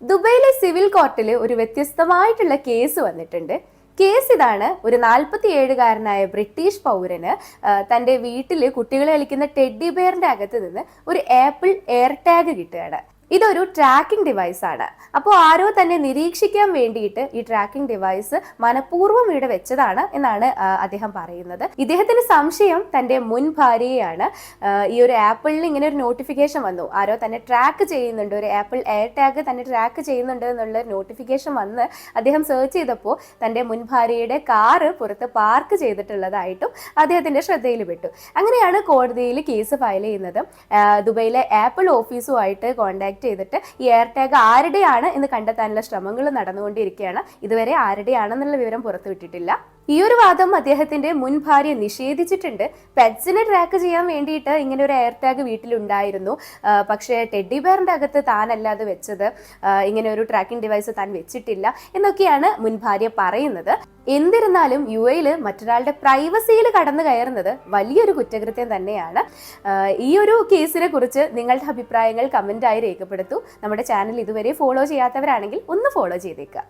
ദുബൈയിലെ civil കോർട്ടിൽ ഒരു വ്യത്യസ്തമായിട്ടുള്ള കേസ് വന്നിട്ടുണ്ട്. കേസ് ഇതാണ്: ഒരു 47-കാരനായ ബ്രിട്ടീഷ് പൗരന് തന്റെ വീട്ടിൽ കുട്ടികളെ കളിക്കുന്ന ടെഡ്ഡി ബെയറിന്റെ അകത്ത് നിന്ന് ഒരു ആപ്പിൾ എയർ ടാഗ് കിട്ടുകയാണ്. ഇതൊരു ട്രാക്കിംഗ് ഡിവൈസ് ആണ്. അപ്പോൾ ആരോ തന്നെ നിരീക്ഷിക്കാൻ വേണ്ടിയിട്ട് ഈ ട്രാക്കിംഗ് ഡിവൈസ് മനഃപൂർവ്വം ഇവിടെ വെച്ചതാണ് എന്നാണ് അദ്ദേഹം പറയുന്നത്. ഇദ്ദേഹത്തിന് സംശയം തന്റെ മുൻ ഭാര്യയാണ്. ഈ ഒരു ആപ്പിളിൽ ഇങ്ങനെ ഒരു നോട്ടിഫിക്കേഷൻ വന്നു, ആരോ തന്നെ ട്രാക്ക് ചെയ്യുന്നുണ്ട്, ഒരു ആപ്പിൾ എയർ ടാഗ് തന്നെ ട്രാക്ക് ചെയ്യുന്നുണ്ട് എന്നുള്ള നോട്ടിഫിക്കേഷൻ വന്ന് അദ്ദേഹം സെർച്ച് ചെയ്തപ്പോൾ തന്റെ മുൻ ഭാര്യയുടെ കാറ് പുറത്ത് പാർക്ക് ചെയ്തിട്ടുള്ളതായിട്ടും അദ്ദേഹത്തിന്റെ ശ്രദ്ധയിൽപ്പെട്ടു. അങ്ങനെയാണ് കോടതിയിൽ കേസ് ഫയൽ ചെയ്യുന്നത്. ദുബൈയിലെ ആപ്പിൾ ഓഫീസുമായിട്ട് കോൺടാക്ട് ചെയ്തിട്ട് ഈ എയർ ടാഗ് ആരുടെയാണ് എന്ന് കണ്ടെത്താനുള്ള ശ്രമങ്ങൾ നടന്നുകൊണ്ടിരിക്കുകയാണ്. ഇതുവരെ ആരുടെയാണെന്നുള്ള വിവരം പുറത്തുവിട്ടിട്ടില്ല. ഈ ഒരു വാദം അദ്ദേഹത്തിന്റെ മുൻ ഭാര്യ നിഷേധിച്ചിട്ടുണ്ട്. പെറ്റ്സിനെ ട്രാക്ക് ചെയ്യാൻ വേണ്ടിയിട്ട് ഇങ്ങനെ ഒരു എയർ ടാഗ് വീട്ടിലുണ്ടായിരുന്നു, പക്ഷേ ടെഡ്ഡി ബെയറിന്റെ അകത്ത് താനല്ലാതെ വെച്ചത്, ഇങ്ങനെ ഒരു ട്രാക്കിംഗ് ഡിവൈസ് താൻ വെച്ചിട്ടില്ല എന്നൊക്കെയാണ് മുൻ ഭാര്യ പറയുന്നത്. എന്നിരുന്നാലും UAE-ൽ മറ്റൊരാളുടെ പ്രൈവസിയിൽ കടന്നു കയറുന്നത് വലിയൊരു കുറ്റകൃത്യം തന്നെയാണ്. ഈ ഒരു കേസിനെ കുറിച്ച് നിങ്ങളുടെ അഭിപ്രായങ്ങൾ കമന്റായി രേഖപ്പെടുത്തൂ. നമ്മുടെ ചാനൽ ഇതുവരെ ഫോളോ ചെയ്യാത്തവരാണെങ്കിൽ ഒന്ന് ഫോളോ ചെയ്തേക്കുക.